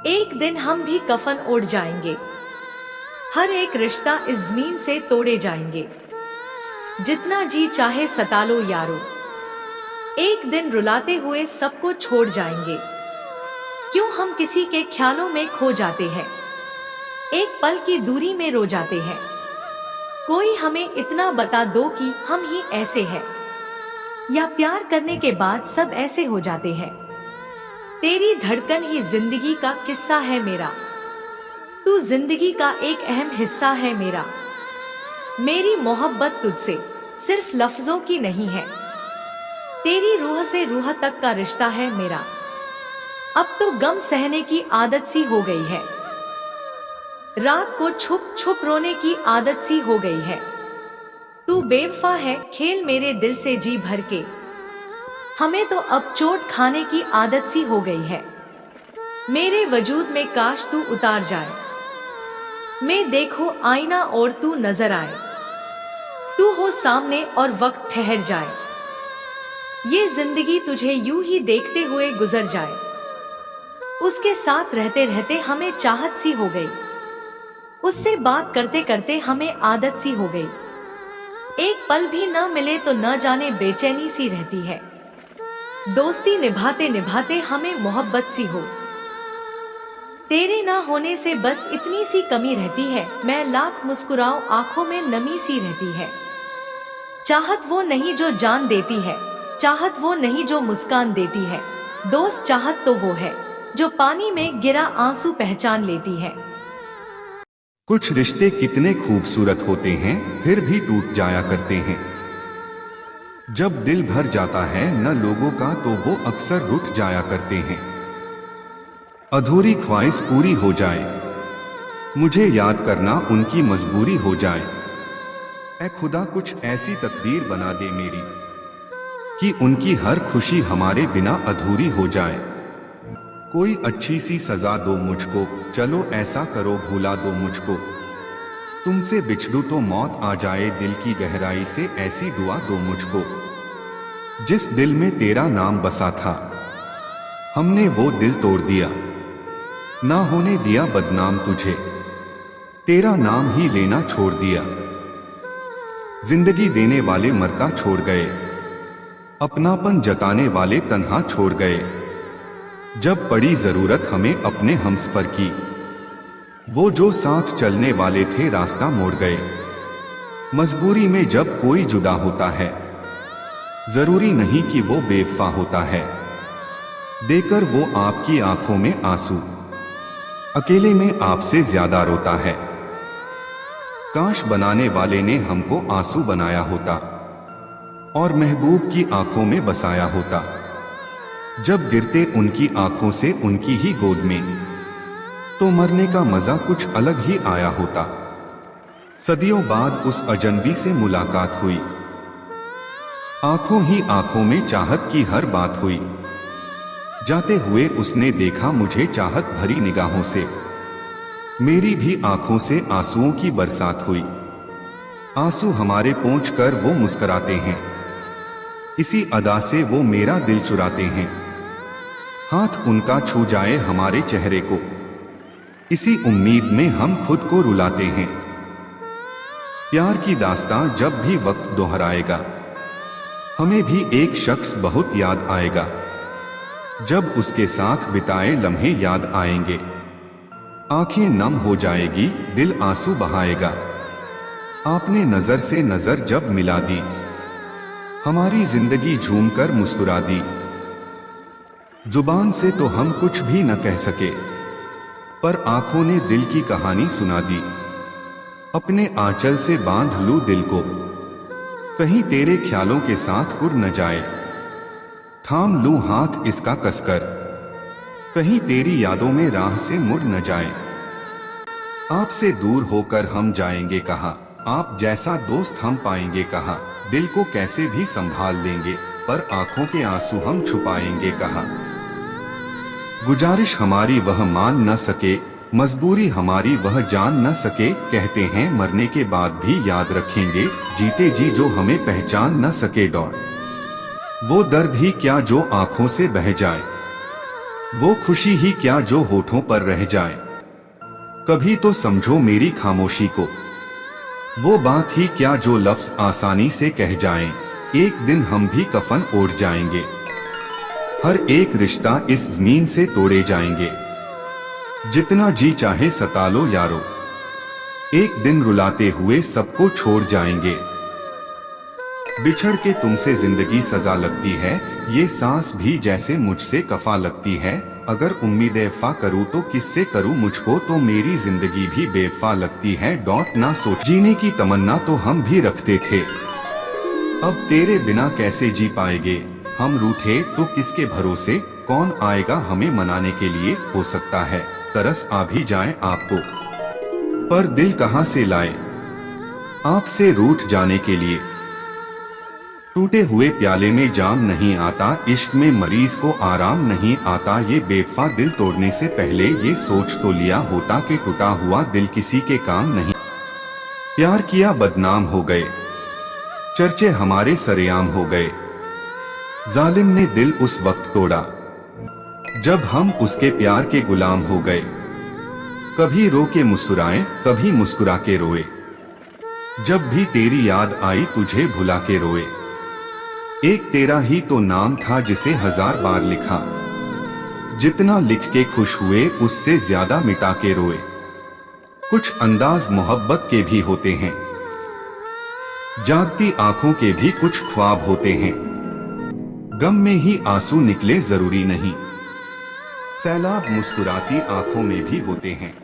एक दिन हम भी कफन ओढ़ जाएंगे। हर एक रिश्ता इस जमीन से तोड़े जाएंगे। जितना जी चाहे सता लो यारो, एक दिन रुलाते हुए सबको छोड़ जाएंगे। क्यों हम किसी के ख्यालों में खो जाते हैं, एक पल की दूरी में रो जाते हैं। कोई हमें इतना बता दो कि हम ही ऐसे हैं, या प्यार करने के बाद सब ऐसे हो जाते हैं। तेरी धड़कन ही जिंदगी का किस्सा है मेरा, तू जिंदगी का एक अहम हिस्सा है मेरा। मेरी मोहब्बत तुझसे सिर्फ लफ्जों की नहीं है, तेरी रूह से रूह तक का रिश्ता है मेरा। अब तो गम सहने की आदत सी हो गई है, रात को छुप छुप रोने की आदत सी हो गई है। तू बेवफा है, खेल मेरे दिल से जी भर के। हमें तो अब चोट खाने की आदत सी हो गई है। मेरे वजूद में काश तू उतार जाए, मैं देखो आईना और तू नजर आए। तू हो सामने और वक्त ठहर जाए, ये जिंदगी तुझे यूं ही देखते हुए गुजर जाए। उसके साथ रहते रहते हमें चाहत सी हो गई, उससे बात करते करते हमें आदत सी हो गई। एक पल भी ना मिले तो न जाने बेचैनी सी रहती है। दोस्ती निभाते निभाते हमें मोहब्बत सी हो, तेरे ना होने से बस इतनी सी कमी रहती है। मैं लाख मुस्कुराऊं आंखों में नमी सी रहती है। चाहत वो नहीं जो जान देती है, चाहत वो नहीं जो मुस्कान देती है। दोस्त चाहत तो वो है जो पानी में गिरा आंसू पहचान लेती है। कुछ रिश्ते कितने खूबसूरत होते हैं फिर भी टूट जाया करते हैं। जब दिल भर जाता है न लोगों का तो वो अक्सर रुठ जाया करते हैं। अधूरी ख्वाहिश पूरी हो जाए, मुझे याद करना उनकी मजबूरी हो जाए। ऐ खुदा कुछ ऐसी तकदीर बना दे मेरी कि उनकी हर खुशी हमारे बिना अधूरी हो जाए। कोई अच्छी सी सजा दो मुझको, चलो ऐसा करो भुला दो मुझको। तुमसे बिछड़ूं तो मौत आ जाए, दिल की गहराई से ऐसी दुआ दो मुझको। जिस दिल में तेरा नाम बसा था, हमने वो दिल तोड़ दिया। ना होने दिया बदनाम तुझे, तेरा नाम ही लेना छोड़ दिया। जिंदगी देने वाले मरता छोड़ गए, अपनापन जताने वाले तन्हा छोड़ गए। जब पड़ी जरूरत हमें अपने हमसफर की, वो जो साथ चलने वाले थे रास्ता मोड़ गए। मजबूरी में जब कोई जुदा होता है, जरूरी नहीं कि वो बेवफा होता है। देकर वो आपकी आंखों में आंसू, अकेले में आपसे ज्यादा रोता है। काश बनाने वाले ने हमको आंसू बनाया होता और महबूब की आंखों में बसाया होता। जब गिरते उनकी आंखों से उनकी ही गोद में, तो मरने का मजा कुछ अलग ही आया होता। सदियों बाद उस अजनबी से मुलाकात हुई, आंखों ही आंखों में चाहत की हर बात हुई। जाते हुए उसने देखा मुझे चाहत भरी निगाहों से, मेरी भी आंखों से आंसुओं की बरसात हुई। आंसू हमारे पोंछ कर वो मुस्कुराते हैं, इसी अदा से वो मेरा दिल चुराते हैं। हाथ उनका छू जाए हमारे चेहरे को, इसी उम्मीद में हम खुद को रुलाते हैं। प्यार की दास्तां जब भी वक्त दोहराएगा, हमें भी एक शख्स बहुत याद आएगा। जब उसके साथ बिताए लम्हे याद आएंगे, आंखें नम हो जाएगी, दिल आंसू बहाएगा। आपने नजर से नजर जब मिला दी, हमारी जिंदगी झूमकर मुस्कुरा दी। जुबान से तो हम कुछ भी न कह सके, पर आंखों ने दिल की कहानी सुना दी। अपने आंचल से बांध लूं दिल को, कहीं तेरे ख्यालों के साथ उड़ न जाए। थाम लूं हाथ इसका कसकर, कहीं तेरी यादों में राह से मुड़ न जाए। आपसे दूर होकर हम जाएंगे कहाँ, आप जैसा दोस्त हम पाएंगे कहाँ। दिल को कैसे भी संभाल लेंगे, पर आंखों के आंसू हम छुपाएंगे कहाँ। गुजारिश हमारी वह मान न सके, मजबूरी हमारी वह जान न सके। कहते हैं मरने के बाद भी याद रखेंगे, जीते जी जो हमें पहचान न सके। डर वो दर्द ही क्या जो आंखों से बह जाए, वो खुशी ही क्या जो होठों पर रह जाए। कभी तो समझो मेरी खामोशी को, वो बात ही क्या जो लफ्ज आसानी से कह जाएं। एक दिन हम भी कफन ओढ़ जाएंगे, हर एक रिश्ता इस जमीन से तोड़े जाएंगे। जितना जी चाहे सता लो यारो, एक दिन रुलाते हुए सबको छोड़ जाएंगे। बिछड़ के तुमसे जिंदगी सजा लगती है, ये सांस भी जैसे मुझसे कफा लगती है। अगर उम्मीद वफा करूँ तो किससे करूँ, मुझको तो मेरी जिंदगी भी बेवफा लगती है। डॉट ना सोच, जीने की तमन्ना तो हम भी रखते थे, अब तेरे बिना कैसे जी पाएंगे। हम रूठे तो किसके भरोसे, कौन आएगा हमें मनाने के लिए। हो सकता है तरस आ भी जाए आपको, पर दिल कहाँ से लाए आपसे रूठ जाने के लिए। टूटे हुए प्याले में जाम नहीं आता, इश्क में मरीज को आराम नहीं आता। ये बेवफा दिल तोड़ने से पहले ये सोच तो लिया होता कि टूटा हुआ दिल किसी के काम नहीं। प्यार किया बदनाम हो गए, चर्चे हमारे सरेआम हो गए। जालिम ने दिल उस वक्त तोड़ा जब हम उसके प्यार के गुलाम हो गए। कभी रो के मुस्कुराए, कभी मुस्कुरा के रोए, जब भी तेरी याद आई तुझे भुला के रोए। एक तेरा ही तो नाम था जिसे 1000 बार लिखा, जितना लिख के खुश हुए उससे ज्यादा मिटा के रोए। कुछ अंदाज मोहब्बत के भी होते हैं, जागती आंखों के भी कुछ ख्वाब होते हैं। गम में ही आंसू निकले जरूरी नहीं, सैलाब मुस्कुराती आंखों में भी होते हैं।